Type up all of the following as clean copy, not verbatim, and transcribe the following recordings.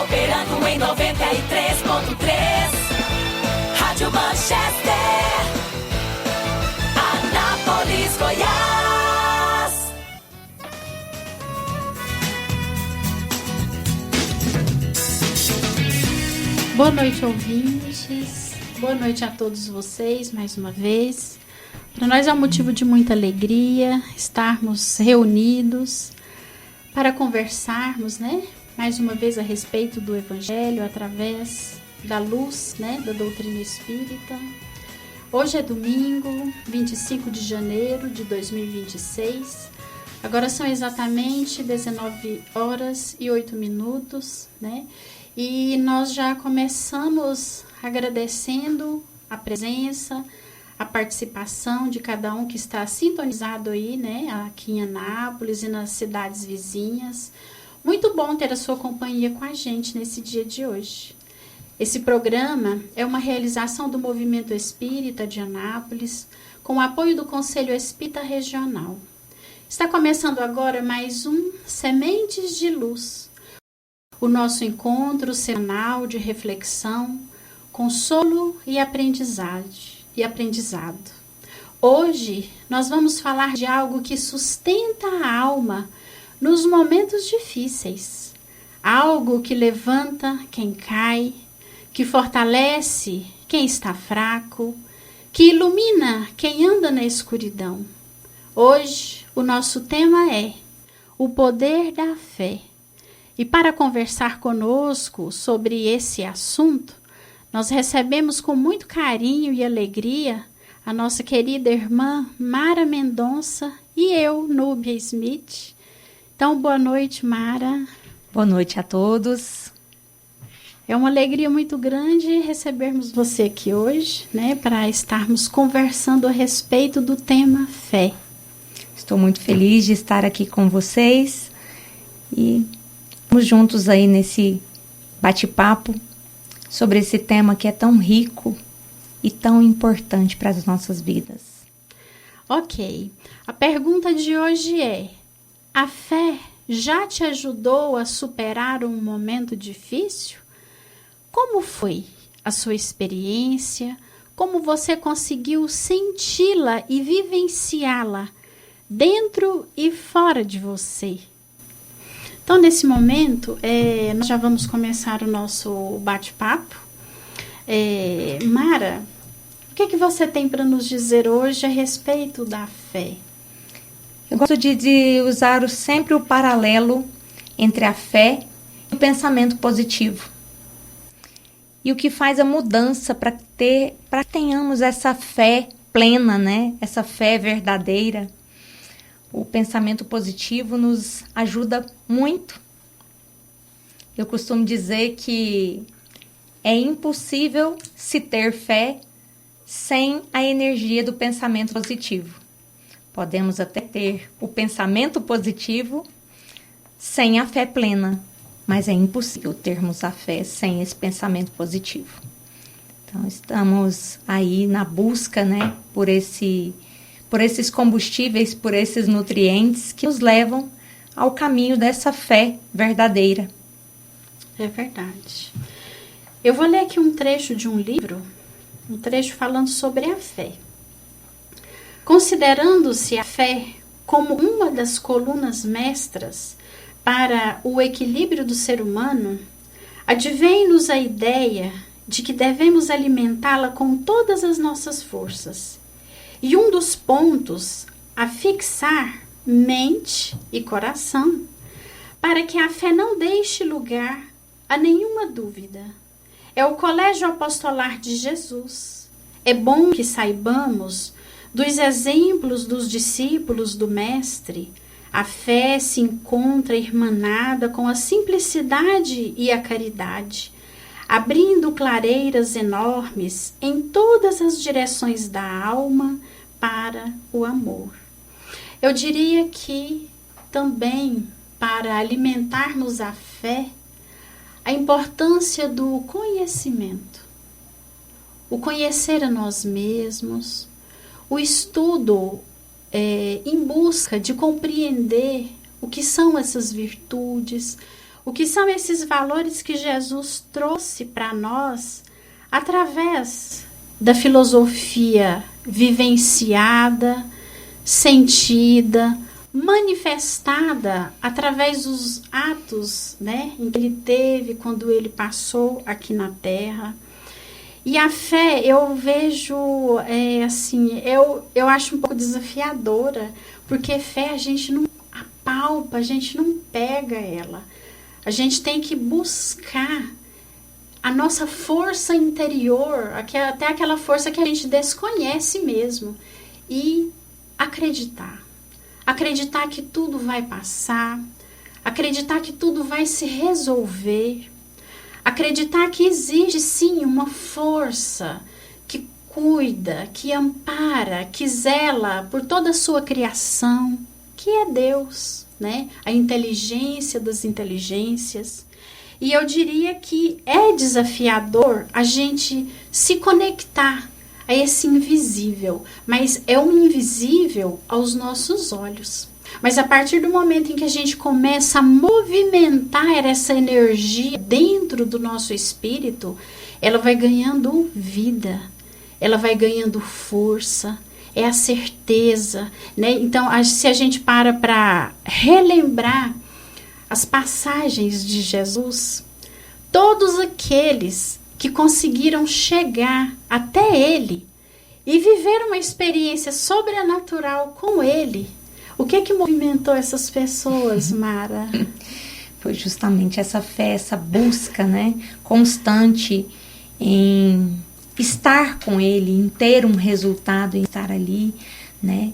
operando em 93.3. Rádio Manchester, Anápolis, Goiás. Boa noite, ouvintes. Boa noite a todos vocês, mais uma vez. Para nós é um motivo de muita alegria estarmos reunidos para conversarmos, mais uma vez a respeito do Evangelho através da luz, da doutrina espírita. Hoje é domingo, 25 de janeiro de 2026. Agora são exatamente 19 horas e 8 minutos, E nós já começamos agradecendo a presença, a participação de cada um que está sintonizado aí, aqui em Anápolis e nas cidades vizinhas. Muito bom ter a sua companhia com a gente nesse dia de hoje. Esse programa é uma realização do Movimento Espírita de Anápolis, com o apoio do Conselho Espírita Regional. Está começando agora mais um Sementes de Luz, o nosso encontro semanal de reflexão, consolo e aprendizado. Hoje nós vamos falar de algo que sustenta a alma nos momentos difíceis, algo que levanta quem cai, que fortalece quem está fraco, que ilumina quem anda na escuridão. Hoje o nosso tema é o poder da fé. E para conversar conosco sobre esse assunto, nós recebemos com muito carinho e alegria a nossa querida irmã Mara Mendonça e eu, Núbia Smith. Então, boa noite, Mara. Boa noite a todos. É uma alegria muito grande recebermos você aqui hoje, para estarmos conversando a respeito do tema fé. Estou muito feliz de estar aqui com vocês e estamos juntos aí nesse bate-papo sobre esse tema que é tão rico e tão importante para as nossas vidas. Ok. A pergunta de hoje é: a fé já te ajudou a superar um momento difícil? Como foi a sua experiência? Como você conseguiu senti-la e vivenciá-la dentro e fora de você? Então, nesse momento, nós já vamos começar o nosso bate-papo. Mara, o que você tem para nos dizer hoje a respeito da fé? Eu gosto de usar sempre o paralelo entre a fé e o pensamento positivo. E o que faz a mudança para que tenhamos essa fé plena, essa fé verdadeira. O pensamento positivo nos ajuda muito. Eu costumo dizer que é impossível se ter fé sem a energia do pensamento positivo. Podemos até ter o pensamento positivo sem a fé plena, mas é impossível termos a fé sem esse pensamento positivo. Então, estamos aí na busca, por esses combustíveis, por esses nutrientes que nos levam ao caminho dessa fé verdadeira. É verdade. Eu vou ler aqui um trecho de um livro, um trecho falando sobre a fé. Considerando-se a fé como uma das colunas mestras para o equilíbrio do ser humano, advém-nos a ideia de que devemos alimentá-la com todas as nossas forças. E um dos pontos a fixar mente e coração, para que a fé não deixe lugar a nenhuma dúvida, é o colégio apostolar de Jesus. É bom que saibamos dos exemplos dos discípulos do Mestre. A fé se encontra irmanada com a simplicidade e a caridade, abrindo clareiras enormes em todas as direções da alma para o amor. Eu diria que também, para alimentarmos a fé, a importância do conhecimento, o conhecer a nós mesmos, o estudo em busca de compreender o que são essas virtudes, o que são esses valores que Jesus trouxe para nós através da filosofia vivenciada, sentida, manifestada através dos atos, né, em que ele teve quando ele passou aqui na Terra. E a fé, eu vejo, eu acho um pouco desafiadora, porque fé a gente não apalpa, a gente não pega ela. A gente tem que buscar a nossa força interior, até aquela força que a gente desconhece mesmo, e acreditar. Acreditar que tudo vai passar, acreditar que tudo vai se resolver, acreditar que existe sim uma força que cuida, que ampara, que zela por toda a sua criação, que é Deus, né? A inteligência das inteligências. E eu diria que é desafiador a gente se conectar a esse invisível, mas é um invisível aos nossos olhos. Mas a partir do momento em que a gente começa a movimentar essa energia dentro do nosso espírito, ela vai ganhando vida, ela vai ganhando força, é a certeza, né? Então, se a gente para relembrar as passagens de Jesus, todos aqueles que conseguiram chegar até ele e viver uma experiência sobrenatural com ele, o que movimentou essas pessoas, Mara? Foi justamente essa fé, essa busca, né, constante em estar com ele, em ter um resultado, em estar ali, né?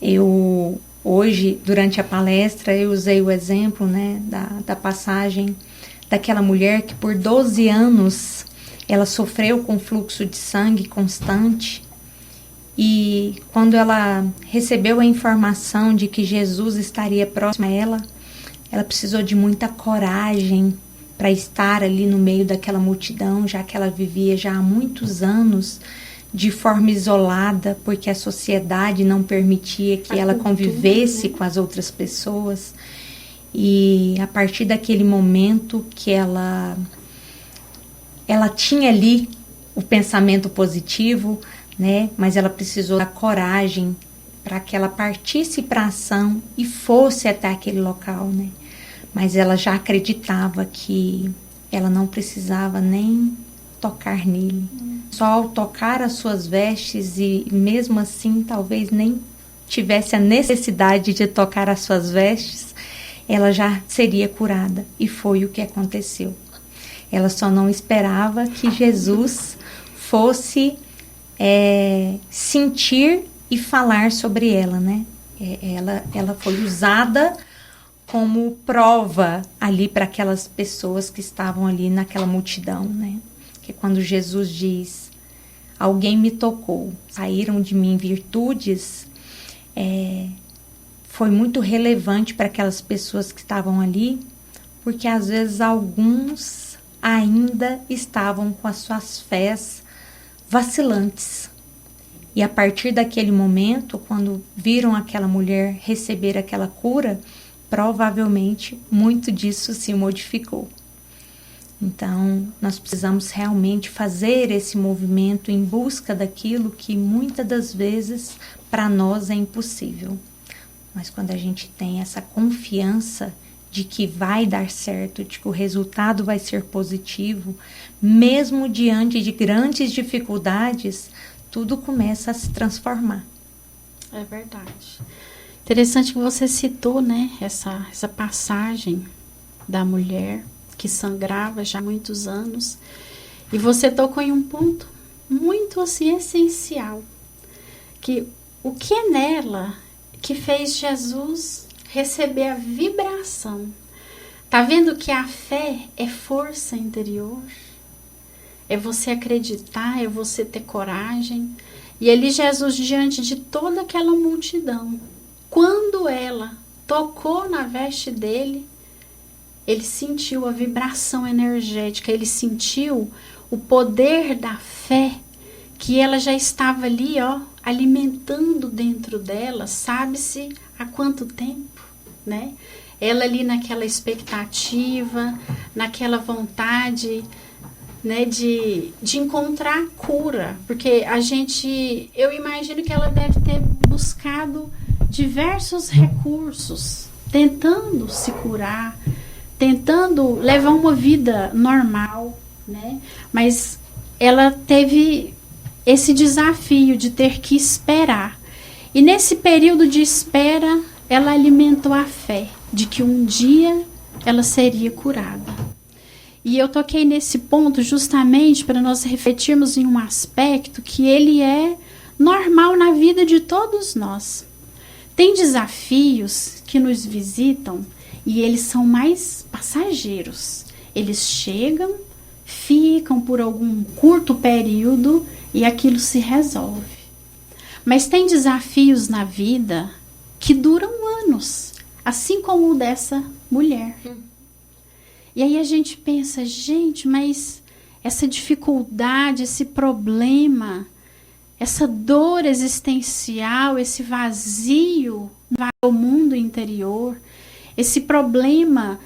Eu hoje, durante a palestra, eu usei o exemplo, né, da passagem daquela mulher que por 12 anos ela sofreu com fluxo de sangue constante, e quando ela recebeu a informação de que Jesus estaria próximo a ela precisou de muita coragem para estar ali no meio daquela multidão, já que ela vivia já há muitos anos de forma isolada, porque a sociedade não permitia que ela convivesse com as outras pessoas. E a partir daquele momento que ela tinha ali o pensamento positivo, né? Mas ela precisou da coragem para que ela partisse para a ação e fosse até aquele local, né? Mas ela já acreditava que ela não precisava nem tocar nele. Só ao tocar as suas vestes, e mesmo assim talvez nem tivesse a necessidade de tocar as suas vestes, ela já seria curada. E foi o que aconteceu. Ela só não esperava que Jesus fosse sentir e falar sobre ela, né? Ela foi usada como prova ali para aquelas pessoas que estavam ali naquela multidão, né? Que quando Jesus diz, alguém me tocou, saíram de mim virtudes, foi muito relevante para aquelas pessoas que estavam ali, porque às vezes alguns ainda estavam com as suas fés vacilantes. E a partir daquele momento, quando viram aquela mulher receber aquela cura, provavelmente muito disso se modificou. Então, nós precisamos realmente fazer esse movimento em busca daquilo que muitas das vezes para nós é impossível. Mas quando a gente tem essa confiança de que vai dar certo, de que o resultado vai ser positivo, mesmo diante de grandes dificuldades, tudo começa a se transformar. É verdade. Interessante que você citou, né, essa passagem da mulher que sangrava já há muitos anos, e você tocou em um ponto muito assim essencial, que o que é nela que fez Jesus receber a vibração. Tá vendo que a fé é força interior? É você acreditar, é você ter coragem. E ali Jesus, diante de toda aquela multidão, quando ela tocou na veste dele, ele sentiu a vibração energética, ele sentiu o poder da fé, que ela já estava ali, ó, alimentando dentro dela, sabe-se há quanto tempo? né? Ela ali naquela expectativa, naquela vontade, né, de encontrar cura, porque eu imagino que ela deve ter buscado diversos recursos, tentando se curar, tentando levar uma vida normal, né? Mas ela teve esse desafio de ter que esperar. E nesse período de espera, ela alimentou a fé de que um dia ela seria curada. E eu toquei nesse ponto justamente para nós refletirmos em um aspecto que ele é normal na vida de todos nós. Tem desafios que nos visitam e eles são mais passageiros. Eles chegam, ficam por algum curto período e aquilo se resolve. Mas tem desafios na vida que duram anos, assim como o dessa mulher. E aí a gente pensa, gente, mas essa dificuldade, esse problema, essa dor existencial, esse vazio no mundo interior, esse problema,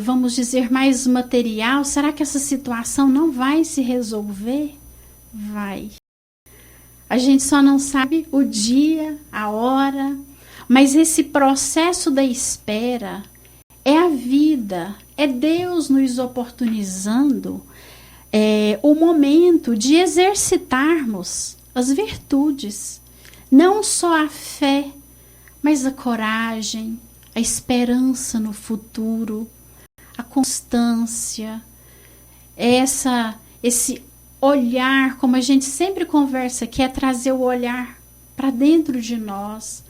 vamos dizer, mais material, será que essa situação não vai se resolver? Vai. A gente só não sabe o dia, a hora, mas esse processo da espera é a vida, é Deus nos oportunizando o momento de exercitarmos as virtudes, não só a fé, mas a coragem, a esperança no futuro, a constância, esse olhar, como a gente sempre conversa, que é trazer o olhar para dentro de nós,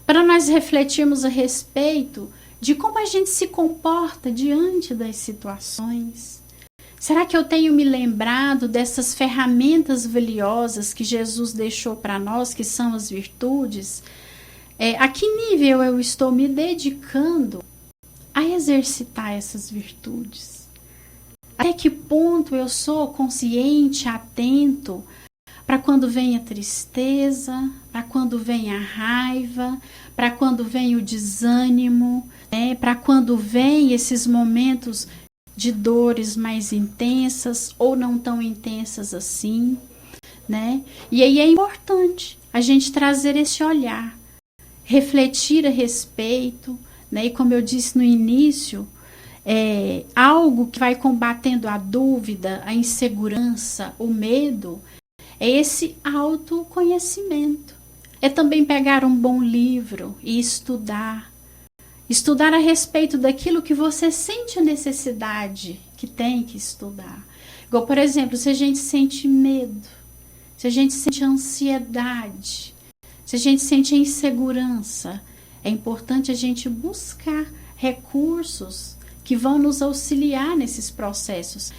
para nós refletirmos a respeito de como a gente se comporta diante das situações. Será que eu tenho me lembrado dessas ferramentas valiosas que Jesus deixou para nós, que são as virtudes? A que nível eu estou me dedicando a exercitar essas virtudes? Até que ponto eu sou consciente, atento, para quando vem a tristeza, para quando vem a raiva, para quando vem o desânimo, para quando vem esses momentos de dores mais intensas ou não tão intensas assim, né? E aí é importante a gente trazer esse olhar, refletir a respeito, né? E como eu disse no início, algo que vai combatendo a dúvida, a insegurança, o medo, é esse autoconhecimento. É também pegar um bom livro e estudar. Estudar a respeito daquilo que você sente a necessidade que tem que estudar. Igual, por exemplo, se a gente sente medo, se a gente sente ansiedade, se a gente sente insegurança, é importante a gente buscar recursos que vão nos auxiliar nesses processos.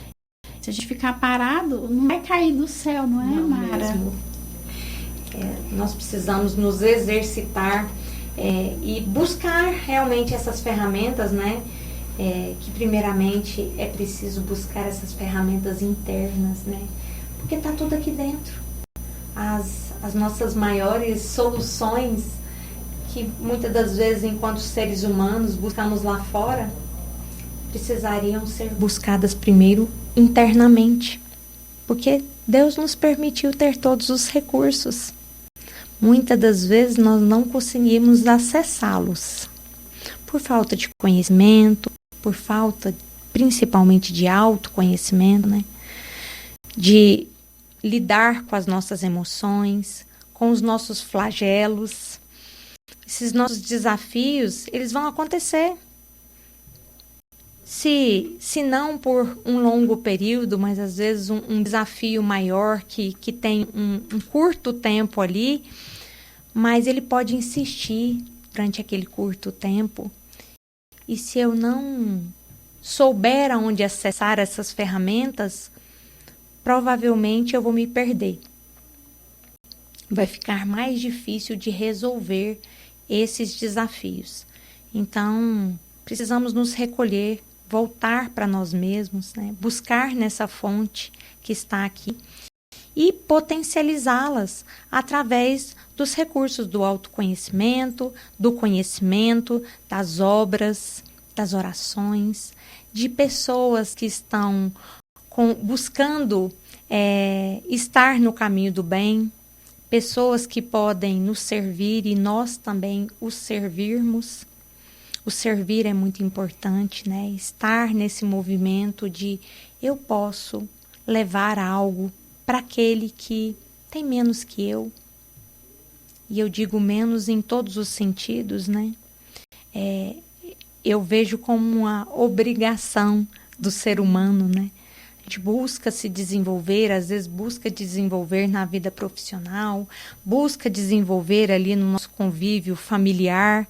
Se a gente ficar parado, não vai cair do céu, não é, não, Mara? Mesmo. Nós precisamos nos exercitar e buscar realmente essas ferramentas, né? Que primeiramente é preciso buscar essas ferramentas internas, né? Porque está tudo aqui dentro. As nossas maiores soluções, que muitas das vezes, enquanto seres humanos, buscamos lá fora, precisariam ser buscadas primeiro internamente, porque Deus nos permitiu ter todos os recursos. Muitas das vezes nós não conseguimos acessá-los por falta de conhecimento, por falta principalmente de autoconhecimento, né? De lidar com as nossas emoções, com os nossos flagelos. Esses nossos desafios, eles vão acontecer. Se não por um longo período, mas às vezes um desafio maior que tem um curto tempo ali, mas ele pode insistir durante aquele curto tempo. E se eu não souber aonde acessar essas ferramentas, provavelmente eu vou me perder. Vai ficar mais difícil de resolver esses desafios. Então, precisamos nos recolher, voltar para nós mesmos, né? Buscar nessa fonte que está aqui e potencializá-las através dos recursos do autoconhecimento, do conhecimento, das obras, das orações, de pessoas que estão buscando estar no caminho do bem, pessoas que podem nos servir e nós também os servirmos. O servir é muito importante, né? Estar nesse movimento de eu posso levar algo para aquele que tem menos que eu. E eu digo menos em todos os sentidos, né? Eu vejo como uma obrigação do ser humano, né? A gente busca se desenvolver, às vezes busca desenvolver na vida profissional, busca desenvolver ali no nosso convívio familiar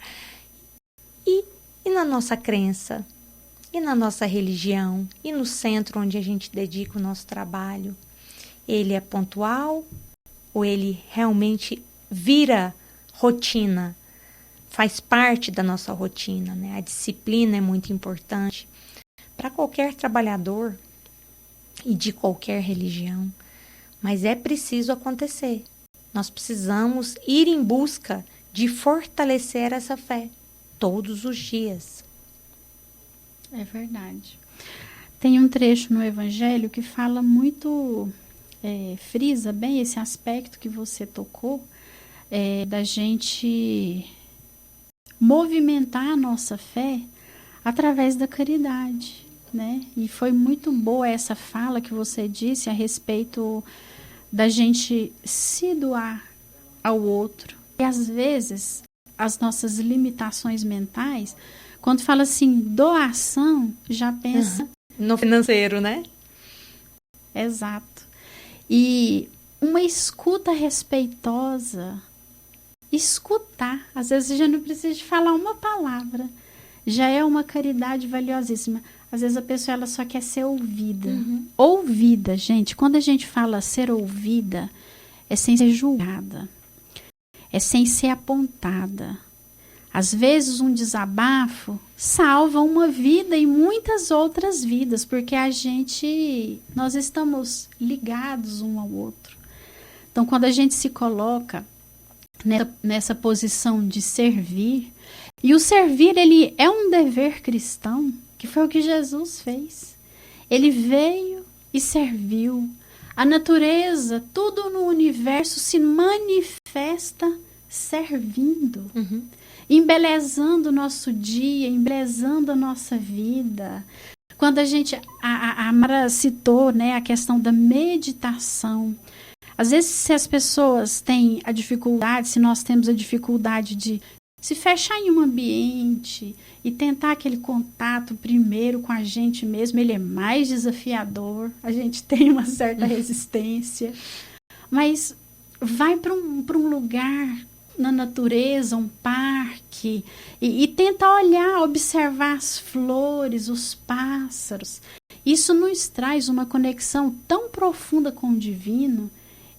e na nossa crença, e na nossa religião, e no centro onde a gente dedica o nosso trabalho. Ele é pontual ou ele realmente vira rotina? Faz parte da nossa rotina, né? A disciplina é muito importante para qualquer trabalhador e de qualquer religião. Mas é preciso acontecer. Nós precisamos ir em busca de fortalecer essa fé todos os dias. É verdade. Tem um trecho no Evangelho que fala muito, frisa bem esse aspecto que você tocou, da gente movimentar a nossa fé através da caridade, né? E foi muito boa essa fala que você disse a respeito da gente se doar ao outro. E às vezes as nossas limitações mentais, quando fala assim, doação, já pensa no financeiro, né? Exato. E uma escuta respeitosa, escutar, às vezes já não precisa de falar uma palavra, já é uma caridade valiosíssima. Às vezes a pessoa ela só quer ser ouvida. Ouvida, gente, quando a gente fala ser ouvida, é sem ser julgada, é sem ser apontada. Às vezes um desabafo salva uma vida e muitas outras vidas, porque nós estamos ligados um ao outro. Então, quando a gente se coloca nessa posição de servir, e o servir, ele é um dever cristão, que foi o que Jesus fez. Ele veio e serviu. A natureza, tudo no universo se manifesta servindo. Embelezando o nosso dia, embelezando a nossa vida. Quando a Mara citou, né, a questão da meditação. Às vezes, se as pessoas têm a dificuldade, se nós temos a dificuldade de se fechar em um ambiente e tentar aquele contato primeiro com a gente mesmo, ele é mais desafiador, a gente tem uma certa resistência. Mas vai para um lugar na natureza, um parque, e tenta olhar, observar as flores, os pássaros. Isso nos traz uma conexão tão profunda com o divino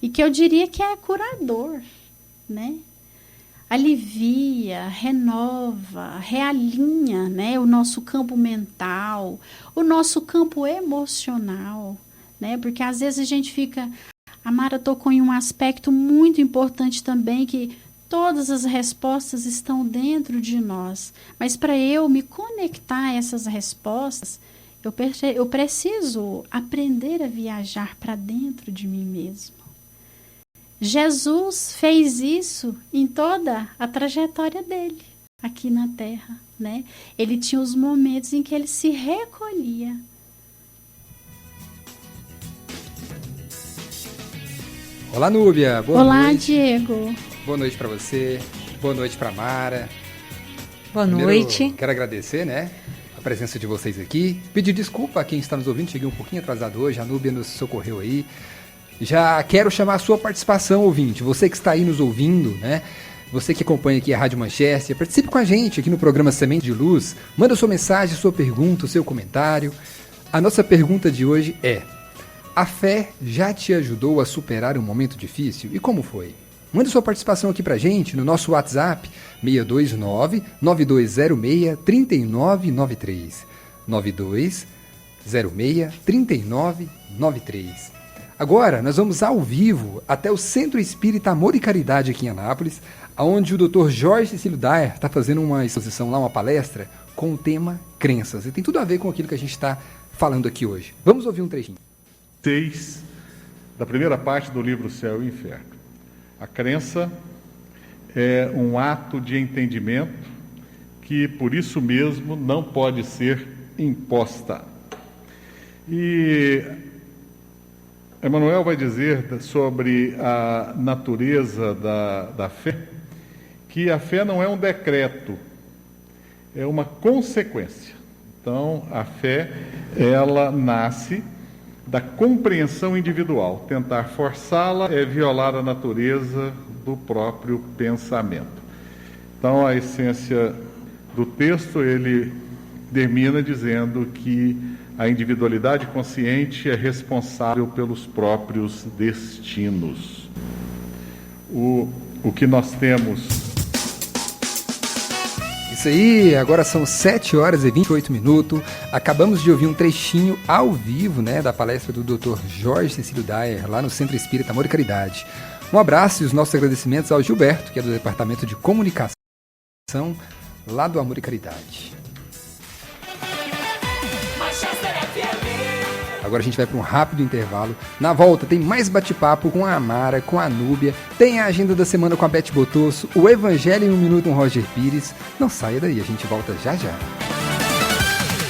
e que eu diria que é curador, né? Alivia, renova, realinha, né? O nosso campo mental, o nosso campo emocional, né? Porque às vezes a gente fica... A Mara tocou em um aspecto muito importante também, que todas as respostas estão dentro de nós. Mas para eu me conectar a essas respostas, eu preciso aprender a viajar para dentro de mim mesmo. Jesus fez isso em toda a trajetória dele aqui na Terra, né? Ele tinha os momentos em que ele se recolhia. Olá, Núbia. Boa Olá, noite. Diego. Boa noite para você. Boa noite para Mara. Boa Primeiro, noite. Quero agradecer, né, a presença de vocês aqui. Pedir desculpa a quem está nos ouvindo. Cheguei um pouquinho atrasado hoje. A Núbia nos socorreu aí. Já quero chamar a sua participação, ouvinte. Você que está aí nos ouvindo, né? Você que acompanha aqui a Rádio Manchester, participe com a gente aqui no programa Semente de Luz. Manda sua mensagem, sua pergunta, seu comentário. A nossa pergunta de hoje é: a fé já te ajudou a superar um momento difícil? E como foi? Manda sua participação aqui pra gente no nosso WhatsApp 629-9206-3993. 9206-3993. Agora, nós vamos ao vivo até o Centro Espírita Amor e Caridade aqui em Anápolis, onde o Dr. Jorge Cecílio Daer está fazendo uma exposição lá, uma palestra, com o tema crenças. E tem tudo a ver com aquilo que a gente está falando aqui hoje. Vamos ouvir um trechinho. 6 da primeira parte do livro Céu e Inferno. A crença é um ato de entendimento que, por isso mesmo, não pode ser imposta. E Emmanuel vai dizer sobre a natureza da fé, que a fé não é um decreto, é uma consequência. Então, a fé, ela nasce da compreensão individual. Tentar forçá-la é violar a natureza do próprio pensamento. Então, a essência do texto, ele termina dizendo que a individualidade consciente é responsável pelos próprios destinos. O que nós temos... Isso aí, agora são 7 horas e 28 minutos. Acabamos de ouvir um trechinho ao vivo, né, da palestra do Dr. Jorge Cecílio Daer, lá no Centro Espírita Amor e Caridade. Um abraço e os nossos agradecimentos ao Gilberto, que é do Departamento de Comunicação, lá do Amor e Caridade. Agora a gente vai para um rápido intervalo. Na volta tem mais bate-papo com a Amara, com a Núbia, tem a agenda da semana com a Beth Botosso, o Evangelho em 1 Minuto com Roger Pires. Não saia daí, a gente volta já já.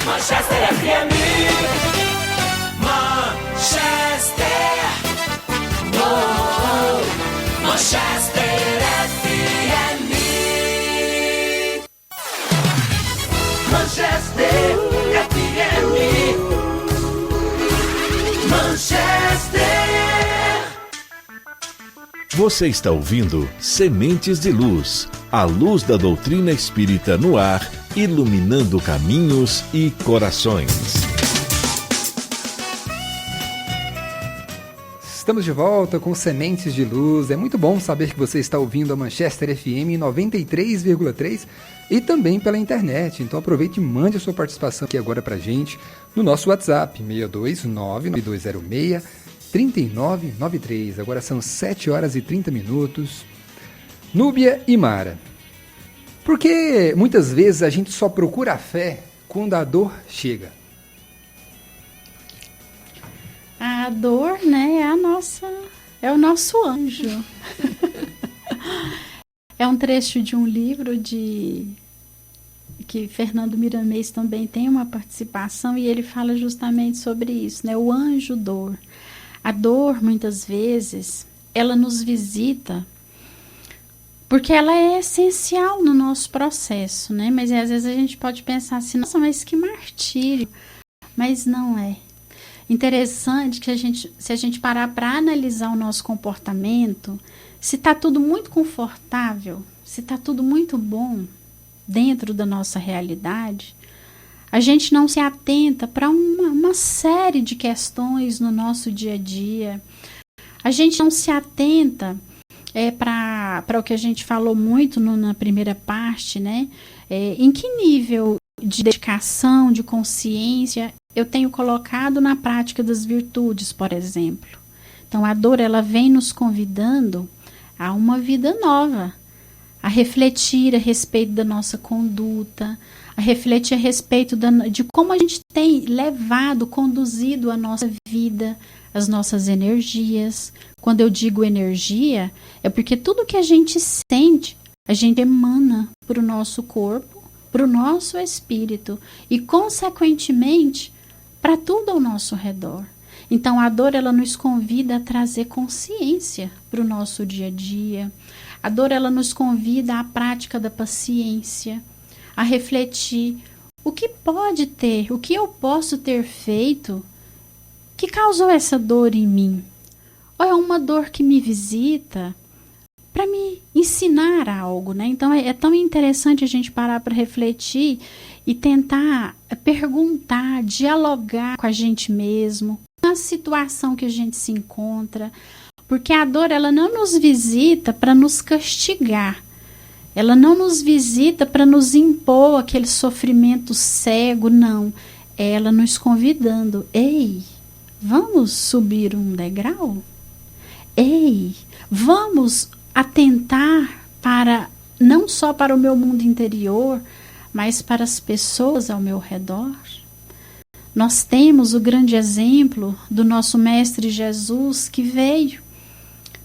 Manchester FM. Manchester. Oh, Manchester FM. Manchester FM. Manchester. Você está ouvindo Sementes de Luz, a luz da doutrina espírita no ar, iluminando caminhos e corações. Estamos de volta com Sementes de Luz. É muito bom saber que você está ouvindo a Manchester FM 93,3 e também pela internet. Então aproveite e mande a sua participação aqui agora pra gente no nosso WhatsApp 6299206-3993. Agora são 7 horas e 30 minutos. Núbia e Mara, por que muitas vezes a gente só procura a fé quando a dor chega? A dor, né, é o nosso anjo. É um trecho de um livro que Fernando Miramês também tem uma participação e ele fala justamente sobre isso, né? O anjo dor. A dor, muitas vezes, ela nos visita porque ela é essencial no nosso processo, né? Mas às vezes a gente pode pensar assim, nossa, mas que martírio. Mas não é. Interessante que se a gente parar para analisar o nosso comportamento, se está tudo muito confortável, se está tudo muito bom dentro da nossa realidade, a gente não se atenta para uma série de questões no nosso dia a dia. A gente não se atenta para o que a gente falou muito na primeira parte, né? Em que nível de dedicação, de consciência eu tenho colocado na prática das virtudes, por exemplo. Então, a dor, ela vem nos convidando a uma vida nova, a refletir a respeito da nossa conduta, a refletir a respeito de como a gente tem conduzido a nossa vida, as nossas energias. Quando eu digo energia, é porque tudo que a gente sente, a gente emana para o nosso corpo, para o nosso espírito e, consequentemente, para tudo ao nosso redor. Então, a dor, ela nos convida a trazer consciência para o nosso dia a dia. A dor, ela nos convida à prática da paciência, a refletir o que eu posso ter feito que causou essa dor em mim. Ou é uma dor que me visita para me ensinar algo, né? Então, é tão interessante a gente parar para refletir e tentar perguntar, dialogar com a gente mesmo, na situação que a gente se encontra, porque a dor, ela não nos visita para nos castigar, ela não nos visita para nos impor aquele sofrimento cego, não, ela nos convidando, ei, vamos subir um degrau? Ei, vamos atentar para não só para o meu mundo interior, mas para as pessoas ao meu redor. Nós temos o grande exemplo do nosso Mestre Jesus, que veio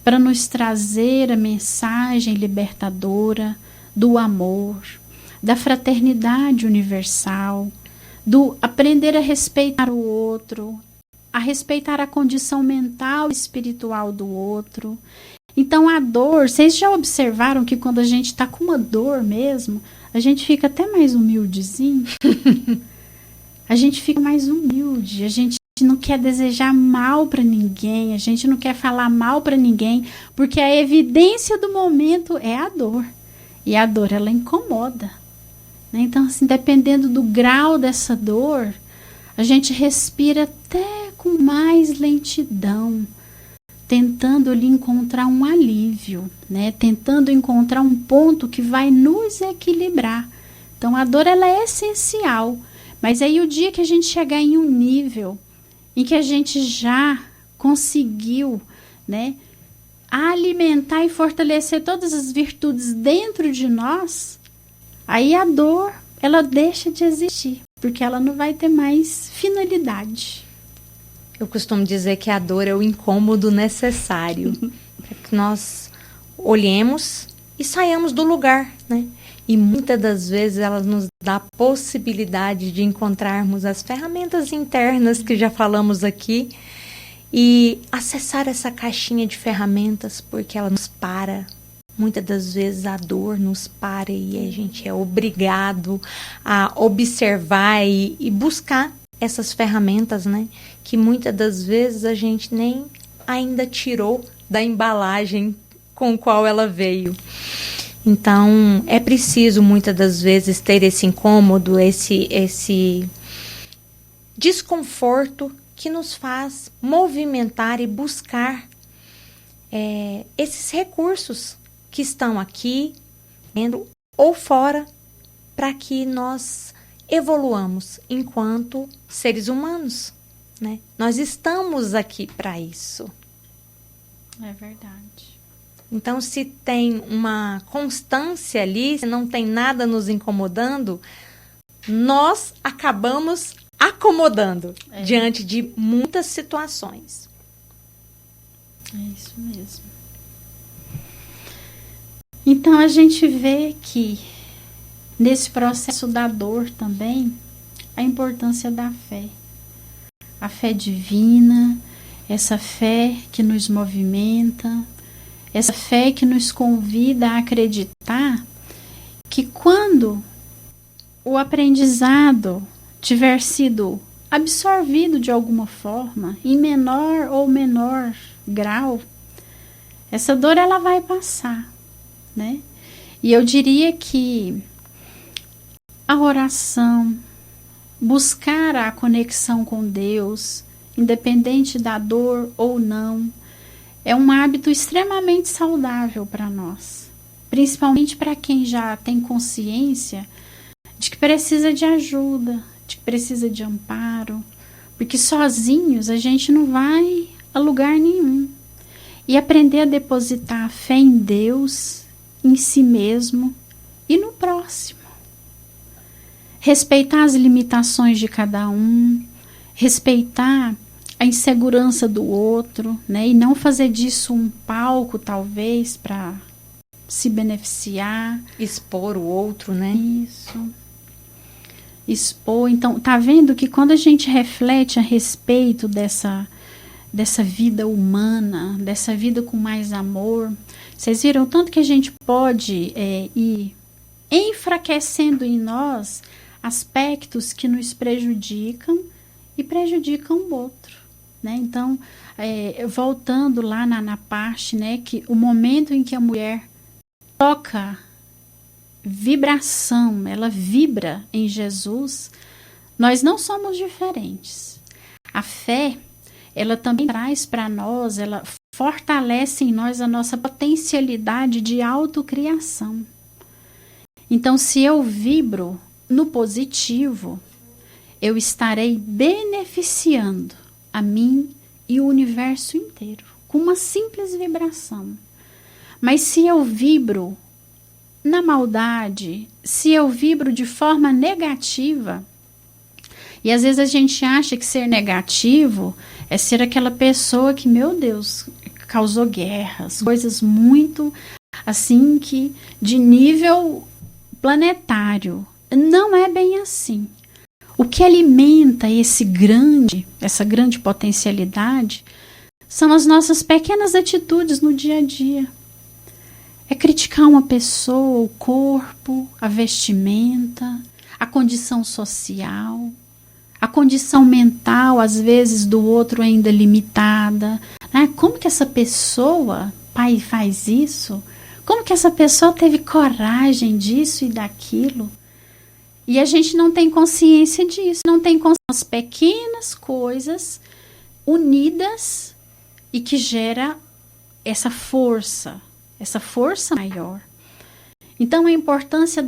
para nos trazer a mensagem libertadora do amor, da fraternidade universal, do aprender a respeitar o outro, a respeitar a condição mental e espiritual do outro. Então a dor, vocês já observaram que quando a gente está com uma dor mesmo, a gente fica até mais humildezinho? A gente fica mais humilde, a gente não quer desejar mal para ninguém, a gente não quer falar mal para ninguém, porque a evidência do momento é a dor. E a dor, ela incomoda, né? Então, assim, dependendo do grau dessa dor, a gente respira até com mais lentidão, tentando ali encontrar um alívio, né? Tentando encontrar um ponto que vai nos equilibrar. Então, a dor, ela é essencial. Mas aí o dia que a gente chegar em um nível em que a gente já conseguiu, né, alimentar e fortalecer todas as virtudes dentro de nós, aí a dor, ela deixa de existir, porque ela não vai ter mais finalidade. Eu costumo dizer que a dor é o incômodo necessário para que nós olhemos e saiamos do lugar, né? E muitas das vezes ela nos dá a possibilidade de encontrarmos as ferramentas internas que já falamos aqui e acessar essa caixinha de ferramentas, porque ela nos para. Muitas das vezes a dor nos para e a gente é obrigado a observar e buscar essas ferramentas, né? Que muitas das vezes a gente nem ainda tirou da embalagem com qual ela veio. Então, é preciso muitas das vezes ter esse incômodo, esse desconforto que nos faz movimentar e buscar esses recursos que estão aqui, dentro ou fora, para que nós evoluamos enquanto seres humanos, né? Nós estamos aqui para isso. É verdade. Então, se tem uma constância ali, se não tem nada nos incomodando, nós acabamos acomodando diante de muitas situações. É isso mesmo. Então, a gente vê que nesse processo da dor também, a importância da fé. A fé divina, essa fé que nos movimenta, essa fé que nos convida a acreditar que quando o aprendizado tiver sido absorvido de alguma forma, em menor ou menor grau, essa dor ela vai passar, né? E eu diria que a oração, buscar a conexão com Deus, independente da dor ou não, é um hábito extremamente saudável para nós, principalmente para quem já tem consciência de que precisa de ajuda, de que precisa de amparo, porque sozinhos a gente não vai a lugar nenhum. E aprender a depositar a fé em Deus, em si mesmo e no próximo. Respeitar as limitações de cada um, respeitar a insegurança do outro, né? E não fazer disso um palco, talvez, para se beneficiar. Expor o outro, né? Isso. Expor. Então, tá vendo que quando a gente reflete a respeito dessa vida humana, dessa vida com mais amor, vocês viram tanto que a gente pode ir enfraquecendo em nós aspectos que nos prejudicam e prejudicam o outro, né? Então, voltando lá na parte, né, que o momento em que a mulher toca vibração, ela vibra em Jesus, nós não somos diferentes. A fé, ela também traz para nós, ela fortalece em nós a nossa potencialidade de autocriação. Então, se eu vibro no positivo, eu estarei beneficiando a mim e o universo inteiro, com uma simples vibração. Mas se eu vibro na maldade, se eu vibro de forma negativa, e às vezes a gente acha que ser negativo é ser aquela pessoa que, meu Deus, causou guerras, coisas muito assim que de nível planetário. Não é bem assim. O que alimenta essa grande potencialidade são as nossas pequenas atitudes no dia a dia. É criticar uma pessoa, o corpo, a vestimenta, a condição social, a condição mental, às vezes, do outro ainda limitada. Né? Como que essa pessoa, pai, faz isso? Como que essa pessoa teve coragem disso e daquilo? E a gente não tem consciência disso, não tem consciência das pequenas coisas unidas e que gera essa força maior. Então a importância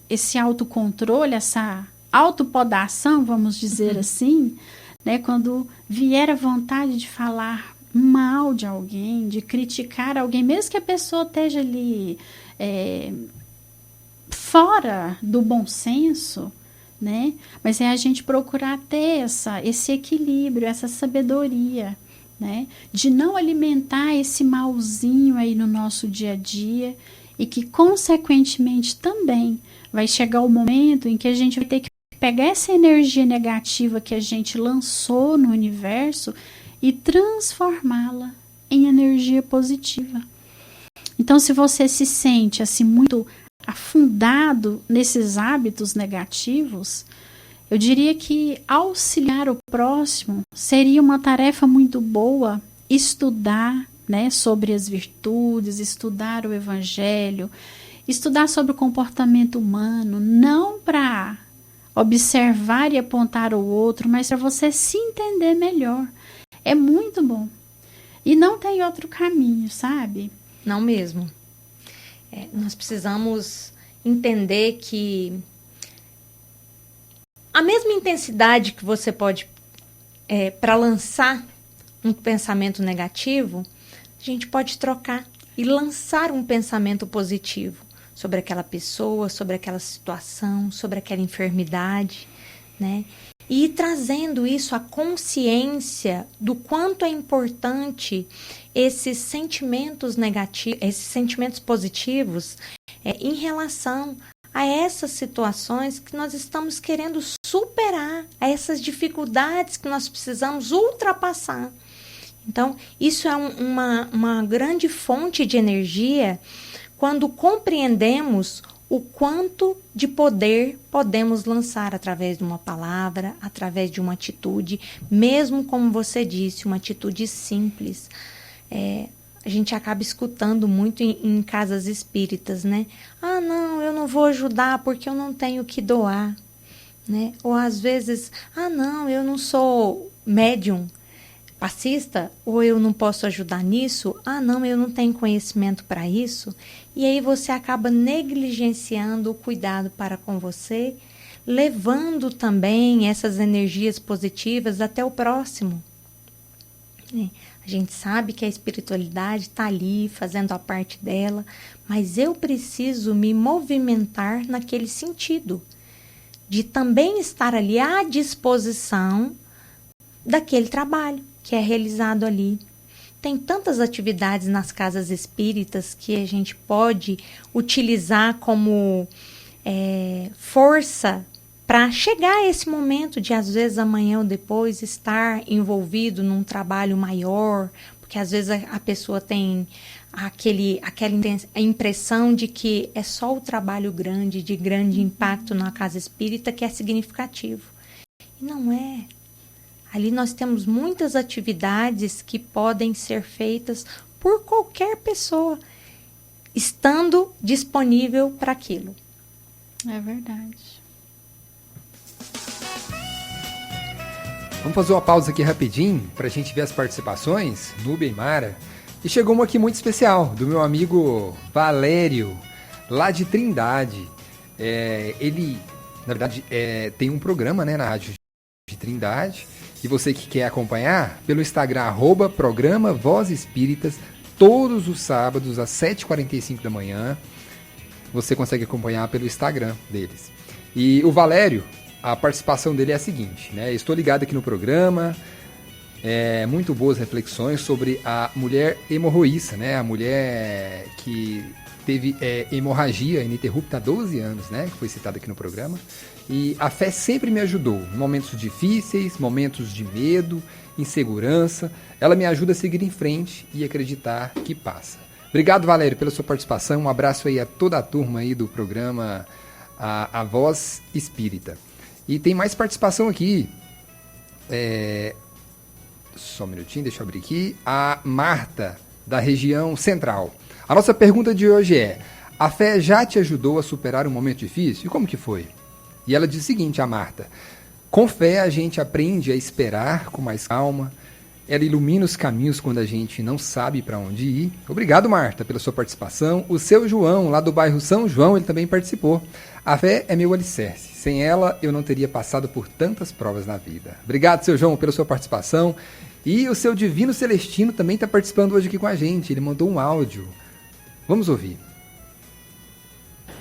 esse autocontrole, essa autopodação, vamos dizer assim, né, quando vier a vontade de falar mal de alguém, de criticar alguém, mesmo que a pessoa esteja ali fora do bom senso, né? Mas é a gente procurar ter esse equilíbrio, essa sabedoria, né? De não alimentar esse malzinho aí no nosso dia a dia e que, consequentemente, também vai chegar o momento em que a gente vai ter que pegar essa energia negativa que a gente lançou no universo e transformá-la em energia positiva. Então, se você se sente assim muito afundado nesses hábitos negativos, eu diria que auxiliar o próximo seria uma tarefa muito boa. Estudar, né, sobre as virtudes, estudar o evangelho, estudar sobre o comportamento humano, não para observar e apontar o outro, mas para você se entender melhor. É muito bom. E não tem outro caminho, sabe? Não mesmo. Nós precisamos entender que a mesma intensidade que você pode para lançar um pensamento negativo, a gente pode trocar e lançar um pensamento positivo sobre aquela pessoa, sobre aquela situação, sobre aquela enfermidade, né? E ir trazendo isso à consciência do quanto é importante esses sentimentos negativos, esses sentimentos positivos em relação a essas situações que nós estamos querendo superar, a essas dificuldades que nós precisamos ultrapassar. Então, isso é uma grande fonte de energia quando compreendemos o quanto de poder podemos lançar através de uma palavra, através de uma atitude, mesmo como você disse, uma atitude simples. A gente acaba escutando muito em casas espíritas, né? Ah, não, eu não vou ajudar porque eu não tenho o que doar, né? Ou às vezes, ah, não, eu não sou médium passista, ou eu não posso ajudar nisso, ah, não, eu não tenho conhecimento para isso. E aí você acaba negligenciando o cuidado para com você, levando também essas energias positivas até o próximo. A gente sabe que a espiritualidade está ali, fazendo a parte dela, mas eu preciso me movimentar naquele sentido, de também estar ali à disposição daquele trabalho que é realizado ali. Tem tantas atividades nas casas espíritas que a gente pode utilizar como força para chegar a esse momento de, às vezes, amanhã ou depois, estar envolvido num trabalho maior, porque às vezes a pessoa tem aquela impressão de que é só o trabalho grande, de grande impacto na casa espírita que é significativo. E não é. Ali nós temos muitas atividades que podem ser feitas por qualquer pessoa, estando disponível para aquilo. É verdade. Vamos fazer uma pausa aqui rapidinho para a gente ver as participações, Núbia e Mara. E chegou uma aqui muito especial, do meu amigo Valério, lá de Trindade. Ele, na verdade, tem um programa, né, na Rádio de Trindade. E você que quer acompanhar, pelo Instagram, @programa Voz Espíritas, todos os sábados às 7h45 da manhã, você consegue acompanhar pelo Instagram deles. E o Valério, a participação dele é a seguinte, né? Estou ligado aqui no programa, muito boas reflexões sobre a mulher hemorroíça, né? A mulher que teve hemorragia ininterrupta há 12 anos, né? Que foi citada aqui no programa. E a fé sempre me ajudou em momentos difíceis, momentos de medo, insegurança. Ela me ajuda a seguir em frente e acreditar que passa. Obrigado, Valério, pela sua participação. Um abraço aí a toda a turma aí do programa a Voz Espírita. E tem mais participação aqui. Só um minutinho, deixa eu abrir aqui. A Marta, da região central. A nossa pergunta de hoje é: a fé já te ajudou a superar um momento difícil? E como que foi? E ela diz o seguinte, a Marta: com fé a gente aprende a esperar com mais calma. Ela ilumina os caminhos quando a gente não sabe para onde ir. Obrigado, Marta, pela sua participação. O seu João, lá do bairro São João, ele também participou. A fé é meu alicerce. Sem ela, eu não teria passado por tantas provas na vida. Obrigado, seu João, pela sua participação. E o seu Divino Celestino também está participando hoje aqui com a gente. Ele mandou um áudio. Vamos ouvir.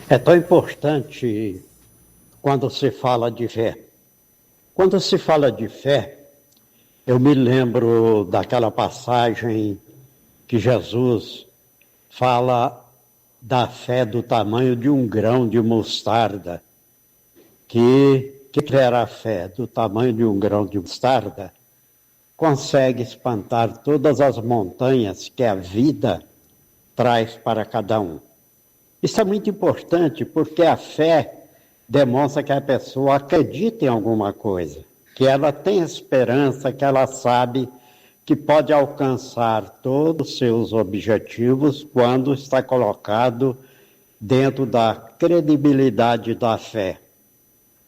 É tão importante quando se fala de fé. Quando se fala de fé, eu me lembro daquela passagem que Jesus fala da fé do tamanho de um grão de mostarda. Que tiver a fé do tamanho de um grão de mostarda, consegue espantar todas as montanhas que a vida traz para cada um. Isso é muito importante porque a fé demonstra que a pessoa acredita em alguma coisa, que ela tem esperança, que ela sabe que pode alcançar todos os seus objetivos quando está colocado dentro da credibilidade da fé.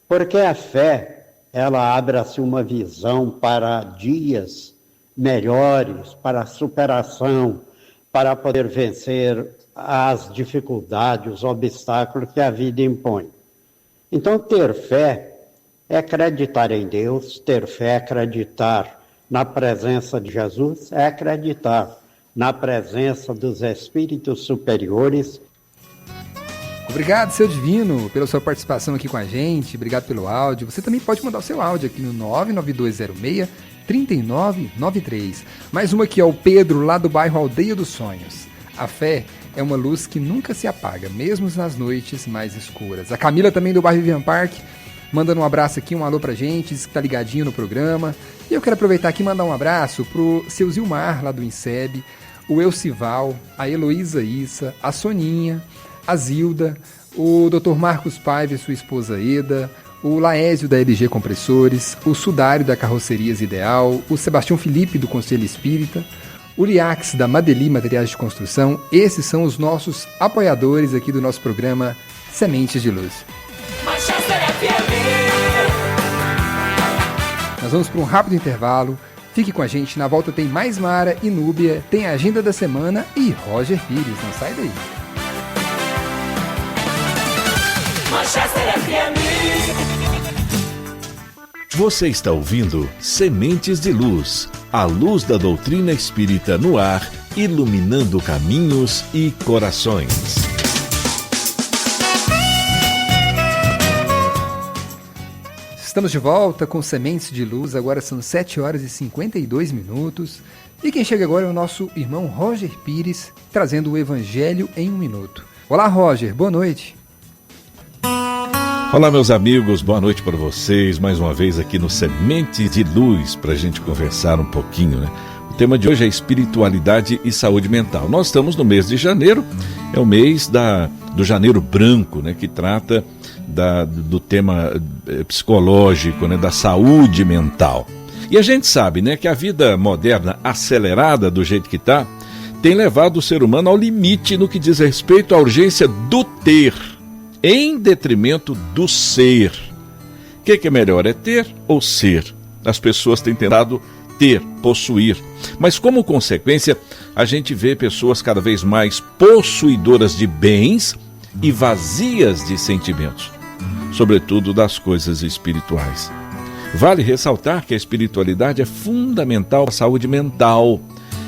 Porque a fé, ela abre-se uma visão para dias melhores, para a superação, para poder vencer as dificuldades, os obstáculos que a vida impõe. Então, ter fé é acreditar em Deus, ter fé é acreditar na presença de Jesus, é acreditar na presença dos espíritos superiores. Obrigado, seu Divino, pela sua participação aqui com a gente. Obrigado pelo áudio. Você também pode mandar o seu áudio aqui no 99206-3993. Mais uma aqui, ó, o Pedro, lá do bairro Aldeia dos Sonhos. A fé é uma luz que nunca se apaga, mesmo nas noites mais escuras. A Camila também do bairro Vivian Park, mandando um abraço aqui, um alô pra gente, diz que tá ligadinho no programa. E eu quero aproveitar aqui e mandar um abraço pro seu Zilmar, lá do INSEB, o Elcival, a Heloísa Issa, a Soninha, a Zilda, o Dr. Marcos Paiva e sua esposa Eda, o Laésio da LG Compressores, o Sudário da Carrocerias Ideal, o Sebastião Felipe do Conselho Espírita, o Liax da Madeli Materiais de Construção. Esses são os nossos apoiadores aqui do nosso programa Sementes de Luz. Manchester FM. Nós vamos para um rápido intervalo. Fique com a gente, na volta tem mais Mara e Núbia, tem a Agenda da Semana e Roger Pires. Não sai daí. Manchester FM. Você está ouvindo Sementes de Luz, a luz da doutrina espírita no ar, iluminando caminhos e corações. Estamos de volta com Sementes de Luz, agora são 7h52. E quem chega agora é o nosso irmão Roger Pires, trazendo o Evangelho em 1 minuto. Olá, Roger, boa noite. Olá, meus amigos, boa noite para vocês, mais uma vez aqui no Sementes de Luz, para a gente conversar um pouquinho, né? O tema de hoje é espiritualidade e saúde mental. Nós estamos no mês de janeiro, é o mês do janeiro branco, né? Que trata do tema psicológico, né? Da saúde mental. E a gente sabe, né? Que a vida moderna, acelerada do jeito que está, tem levado o ser humano ao limite no que diz respeito à urgência do ter, em detrimento do ser. O que é melhor, é ter ou ser? As pessoas têm tentado ter, possuir, mas como consequência, a gente vê pessoas cada vez mais possuidoras de bens e vazias de sentimentos, sobretudo das coisas espirituais. Vale ressaltar que a espiritualidade é fundamental para a saúde mental,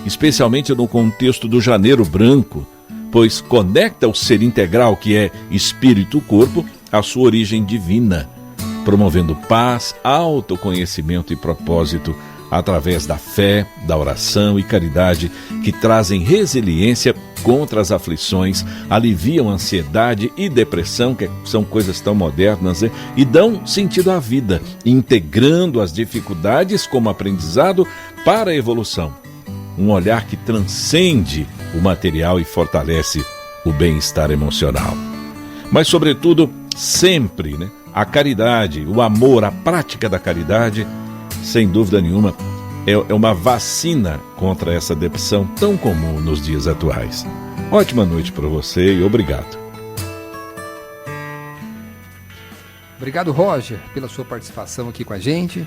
especialmente no contexto do Janeiro Branco, pois conecta o ser integral que é espírito-corpo à sua origem divina, promovendo paz, autoconhecimento e propósito através da fé, da oração e caridade que trazem resiliência contra as aflições, aliviam ansiedade e depressão, que são coisas tão modernas, né? E dão sentido à vida, integrando as dificuldades como aprendizado para a evolução. Um olhar que transcende o material e fortalece o bem-estar emocional. Mas, sobretudo, sempre, né? A caridade, o amor, a prática da caridade, sem dúvida nenhuma, é uma vacina contra essa depressão tão comum nos dias atuais. Ótima noite para você e obrigado. Obrigado, Roger, pela sua participação aqui com a gente.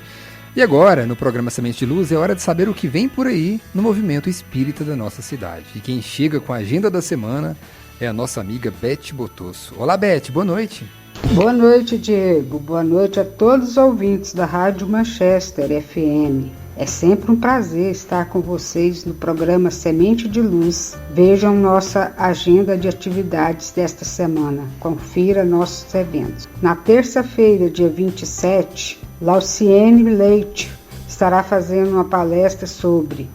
E agora, no programa Semente de Luz, é hora de saber o que vem por aí no movimento espírita da nossa cidade. E quem chega com a agenda da semana é a nossa amiga Beth Botosso. Olá, Beth, boa noite. Boa noite, Diego. Boa noite a todos os ouvintes da Rádio Manchester FM. É sempre um prazer estar com vocês no programa Semente de Luz. Vejam nossa agenda de atividades desta semana. Confira nossos eventos. Na terça-feira, dia 27, Lauciene Leite estará fazendo uma palestra sobre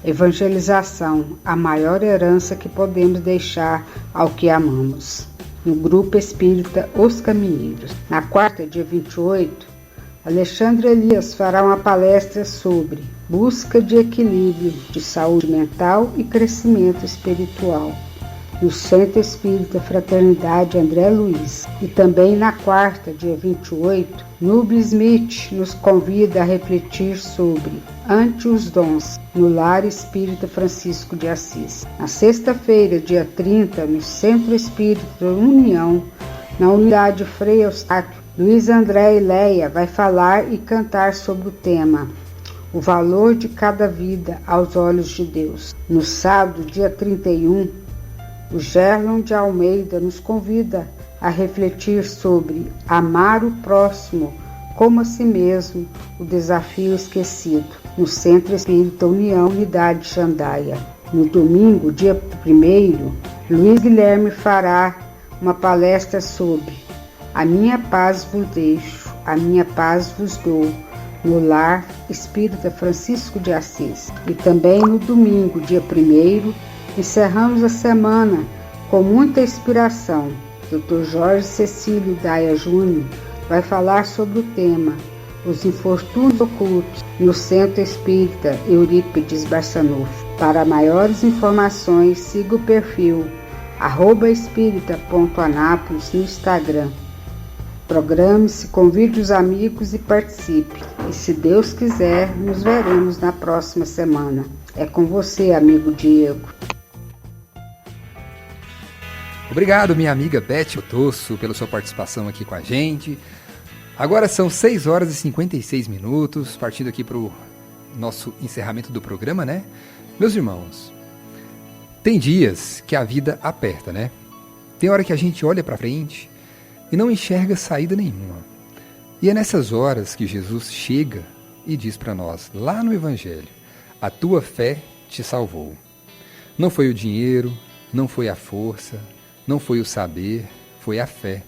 evangelização, a maior herança que podemos deixar ao que amamos, no Grupo Espírita Os Caminheiros. Na quarta, dia 28, Alexandre Elias fará uma palestra sobre busca de equilíbrio de saúde mental e crescimento espiritual, no Centro Espírita Fraternidade André Luiz. E também na quarta, dia 28, Nubia Smith nos convida a refletir sobre Ante os Dons, no Lar Espírita Francisco de Assis. Na sexta-feira, dia 30, no Centro Espírita União, na Unidade Frei Eustáquio, Luiz André e Leia vai falar e cantar sobre o tema O Valor de Cada Vida aos Olhos de Deus. No sábado, dia 31, o Gerlon de Almeida nos convida a refletir sobre amar o próximo como a si mesmo, o desafio esquecido, no Centro Espírita União Unidade Jandaia. No domingo, dia 1º, Luiz Guilherme fará uma palestra sobre A minha paz vos deixo, a minha paz vos dou, no Lar Espírita Francisco de Assis. E também no domingo, dia 1º, encerramos a semana com muita inspiração. Dr. Jorge Cecílio Daia Júnior vai falar sobre o tema Os Infortúnios Ocultos, no Centro Espírita Eurípides Barçanufo. Para maiores informações, siga o perfil @espírita.anápolis no Instagram. Programe-se, convide os amigos e participe. E se Deus quiser, nos veremos na próxima semana. É com você, amigo Diego. Obrigado, minha amiga Beth Botosso, pela sua participação aqui com a gente. Agora são 6 horas e 56 minutos, partindo aqui para o nosso encerramento do programa, né? Meus irmãos, tem dias que a vida aperta, né? Tem hora que a gente olha para frente e não enxerga saída nenhuma. E é nessas horas que Jesus chega e diz para nós, lá no Evangelho, a tua fé te salvou. Não foi o dinheiro, não foi a força, não foi o saber, foi a fé.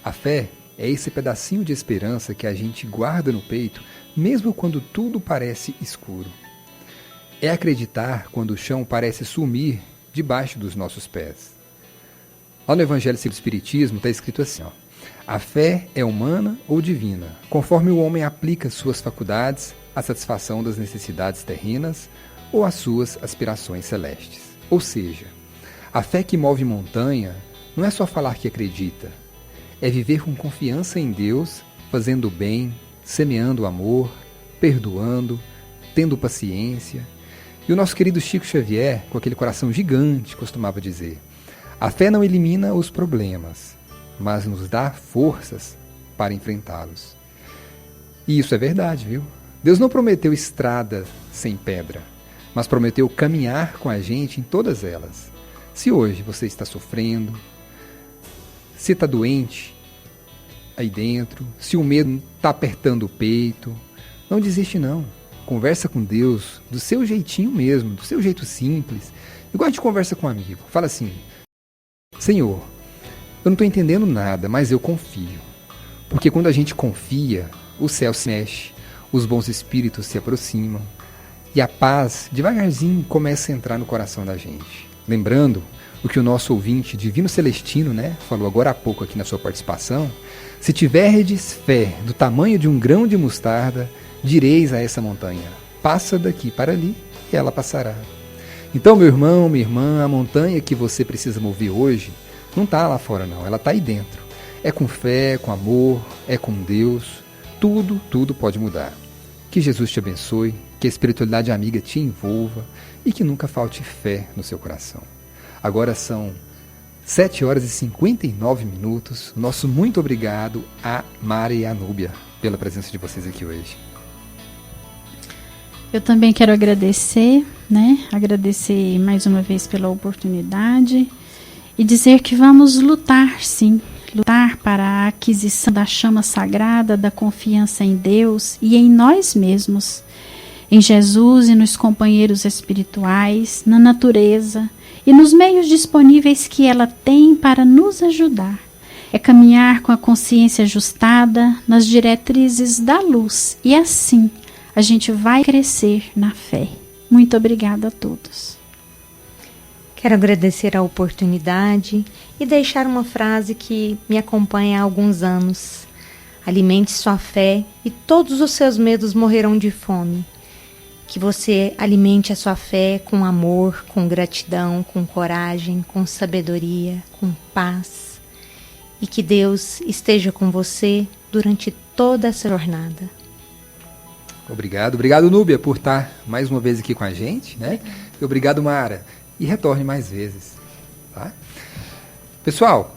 A fé é esse pedacinho de esperança que a gente guarda no peito, mesmo quando tudo parece escuro. É acreditar quando o chão parece sumir debaixo dos nossos pés. Lá no Evangelho segundo o Espiritismo está escrito assim, ó, a fé é humana ou divina, conforme o homem aplica suas faculdades à satisfação das necessidades terrenas ou às suas aspirações celestes. Ou seja, a fé que move montanha não é só falar que acredita, é viver com confiança em Deus, fazendo o bem, semeando o amor, perdoando, tendo paciência. E o nosso querido Chico Xavier, com aquele coração gigante, costumava dizer, a fé não elimina os problemas, mas nos dá forças para enfrentá-los. E isso é verdade, viu? Deus não prometeu estrada sem pedra, mas prometeu caminhar com a gente em todas elas. Se hoje você está sofrendo, se está doente, aí dentro, se o medo está apertando o peito, não desiste não. Conversa com Deus do seu jeitinho mesmo, do seu jeito simples, igual a gente conversa com um amigo. Fala assim: Senhor, eu não estou entendendo nada, mas eu confio. Porque quando a gente confia, o céu se mexe, os bons espíritos se aproximam e a paz, devagarzinho, começa a entrar no coração da gente. Lembrando o que o nosso ouvinte Divino Celestino, falou agora há pouco aqui na sua participação: se tiverdes fé do tamanho de um grão de mostarda, direis a essa montanha: passa daqui para ali, e ela passará. Então, meu irmão, minha irmã, a montanha que você precisa mover hoje não está lá fora não, ela está aí dentro. É com fé, com amor, é com Deus. Tudo pode mudar. Que Jesus te abençoe, que a espiritualidade amiga te envolva e que nunca falte fé no seu coração. Agora são 7h59. Nosso muito obrigado a Mari e a Núbia pela presença de vocês aqui hoje. Eu também quero agradecer, agradecer mais uma vez pela oportunidade e dizer que vamos lutar, sim, lutar para a aquisição da chama sagrada, da confiança em Deus e em nós mesmos, em Jesus e nos companheiros espirituais, na natureza e nos meios disponíveis que ela tem para nos ajudar. É caminhar com a consciência ajustada nas diretrizes da luz e assim a gente vai crescer na fé. Muito obrigada a todos. Quero agradecer a oportunidade e deixar uma frase que me acompanha há alguns anos. Alimente sua fé e todos os seus medos morrerão de fome. Que você alimente a sua fé com amor, com gratidão, com coragem, com sabedoria, com paz. E que Deus esteja com você durante toda essa jornada. Obrigado, Núbia, por estar mais uma vez aqui com a gente, E obrigado, Mara. E retorne mais vezes, tá? Pessoal,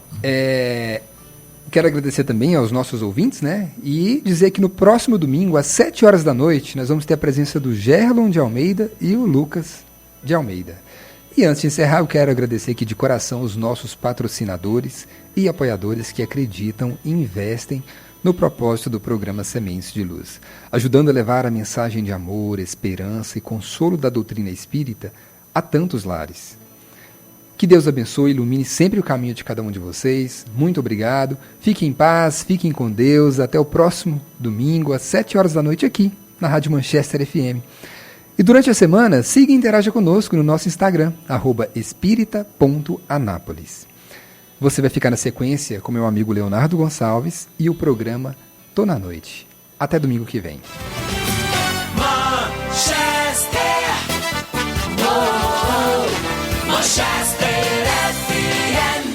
quero agradecer também aos nossos ouvintes, e dizer que no próximo domingo, às 7h, nós vamos ter a presença do Gerlon de Almeida e o Lucas de Almeida. E antes de encerrar, eu quero agradecer aqui de coração os nossos patrocinadores e apoiadores que acreditam e investem no propósito do programa Sementes de Luz, ajudando a levar a mensagem de amor, esperança e consolo da doutrina espírita a tantos lares. Que Deus abençoe e ilumine sempre o caminho de cada um de vocês. Muito obrigado. Fiquem em paz, fiquem com Deus. Até o próximo domingo, às 7h aqui, na Rádio Manchester FM. E durante a semana, siga e interaja conosco no nosso Instagram, @espírita.anápolis. Você vai ficar na sequência com meu amigo Leonardo Gonçalves e o programa Tô na Noite. Até domingo que vem. Manchester, Manchester FM.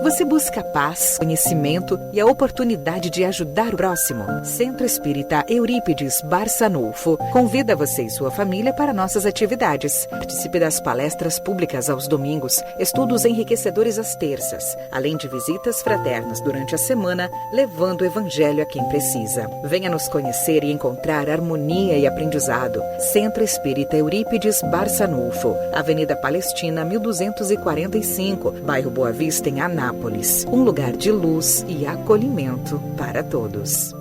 Você busca paz, conhecimento e a oportunidade de ajudar o próximo? Centro Espírita Eurípides Barçanufo convida você e sua família para nossas atividades. Participe das palestras públicas aos domingos, estudos enriquecedores às terças, além de visitas fraternas durante a semana, levando o Evangelho a quem precisa. Venha nos conhecer e encontrar harmonia e aprendizado. Centro Espírita Eurípides Barçanufo, Avenida Palestina, 1245, bairro Boa Vista, em Anápolis. Um lugar de luz e acolhimento para todos.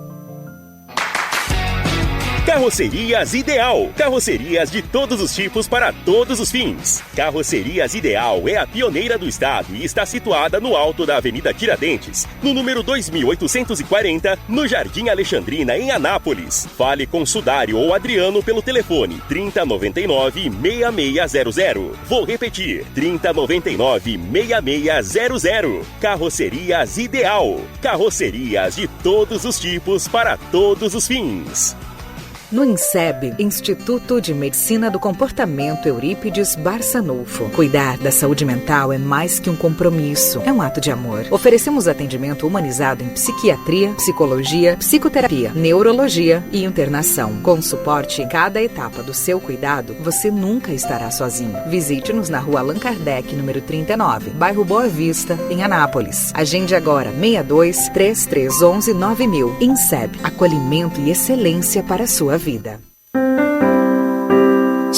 Carrocerias Ideal. Carrocerias de todos os tipos para todos os fins. Carrocerias Ideal é a pioneira do estado e está situada no alto da Avenida Tiradentes, no número 2840, no Jardim Alexandrina, em Anápolis. Fale com Sudário ou Adriano pelo telefone 3099-6600. Vou repetir, 3099-6600. Carrocerias Ideal. Carrocerias de todos os tipos para todos os fins. No INSEB, Instituto de Medicina do Comportamento Eurípides Barçanufo. Cuidar da saúde mental é mais que um compromisso, é um ato de amor. Oferecemos atendimento humanizado em psiquiatria, psicologia, psicoterapia, neurologia e internação. Com suporte em cada etapa do seu cuidado, você nunca estará sozinho. Visite-nos na Rua Allan Kardec, número 39, bairro Boa Vista, em Anápolis. Agende agora, 62-3311-9000. INSEB, acolhimento e excelência para a sua vida.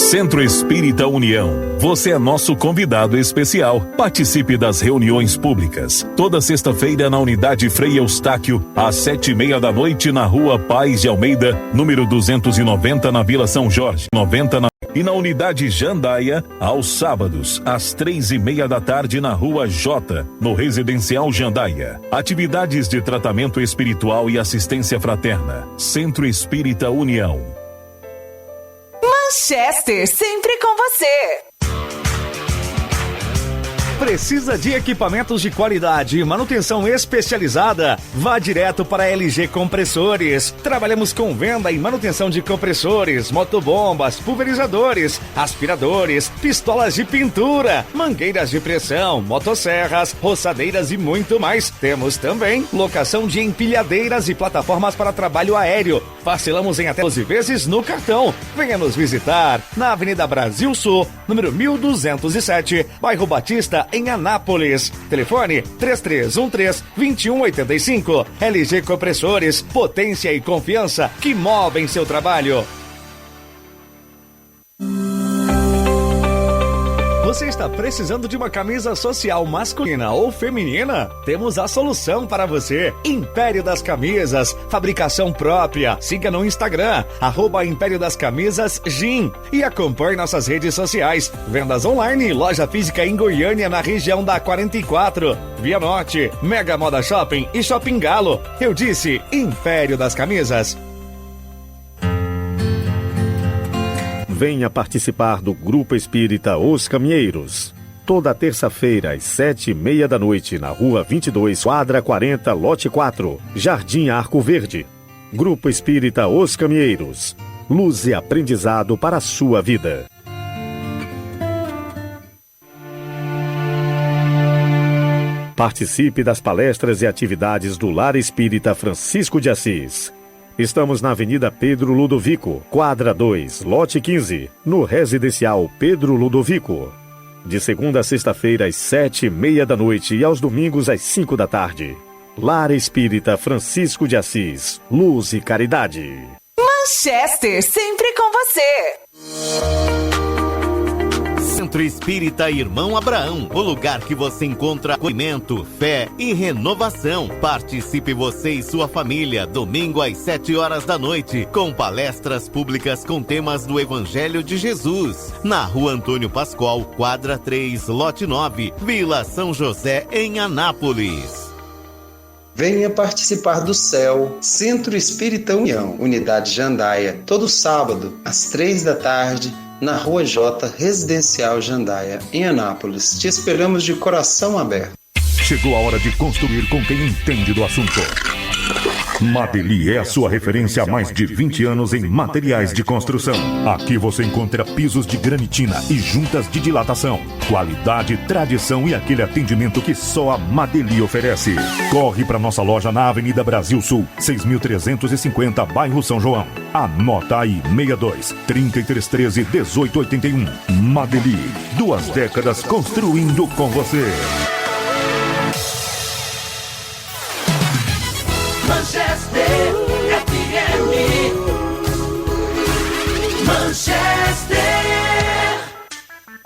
Centro Espírita União. Você é nosso convidado especial. Participe das reuniões públicas. Toda sexta-feira na Unidade Frei Eustáquio, às 7:30 da noite, na Rua Paz de Almeida, número 290, na Vila São Jorge, 90 na... E na Unidade Jandaia, aos sábados, às 3:30 da tarde, na Rua J, no Residencial Jandaia. Atividades de tratamento espiritual e assistência fraterna. Centro Espírita União. Manchester, sempre com você. Precisa de equipamentos de qualidade e manutenção especializada? Vá direto para a LG Compressores. Trabalhamos com venda e manutenção de compressores, motobombas, pulverizadores, aspiradores, pistolas de pintura, mangueiras de pressão, motosserras, roçadeiras e muito mais. Temos também locação de empilhadeiras e plataformas para trabalho aéreo. Parcelamos em até 12 vezes no cartão. Venha nos visitar na Avenida Brasil Sul, número 1207, bairro Batista, em Anápolis. Telefone 3313-2185. LG Compressores, potência e confiança que movem seu trabalho. Você está precisando de uma camisa social masculina ou feminina? Temos a solução para você. Império das Camisas, fabricação própria. Siga no Instagram, @Império das Camisas Gin. E acompanhe nossas redes sociais. Vendas online, loja física em Goiânia, na região da 44. Via Norte, Mega Moda Shopping e Shopping Galo. Eu disse Império das Camisas. Venha participar do Grupo Espírita Os Caminheiros. Toda terça-feira, às 7:30 da noite, na Rua 22, Quadra 40, Lote 4, Jardim Arco Verde. Grupo Espírita Os Caminheiros. Luz e aprendizado para a sua vida. Participe das palestras e atividades do Lar Espírita Francisco de Assis. Estamos na Avenida Pedro Ludovico, quadra 2, lote 15, no Residencial Pedro Ludovico. De segunda a sexta-feira, às 7:30 da noite e aos domingos, às 5 da tarde. Lar Espírita Francisco de Assis, luz e caridade. Manchester, sempre com você. Centro Espírita Irmão Abraão, o lugar que você encontra acolhimento, fé e renovação. Participe você e sua família, domingo às 7 horas da noite, com palestras públicas com temas do Evangelho de Jesus, na Rua Antônio Pascoal, quadra 3, lote 9, Vila São José, em Anápolis. Venha participar do CEL, Centro Espírita União, Unidade Jandaia, todo sábado, às 3 da tarde, na Rua J, Residencial Jandaia, em Anápolis. Te esperamos de coração aberto. Chegou a hora de construir com quem entende do assunto. Madeli é a sua referência há mais de 20 anos em materiais de construção. Aqui você encontra pisos de granitina e juntas de dilatação. Qualidade, tradição e aquele atendimento que só a Madeli oferece. Corre para nossa loja na Avenida Brasil Sul, 6.350, bairro São João. Anota aí, 62-3313-1881. Madeli, 2 décadas construindo com você. Manchester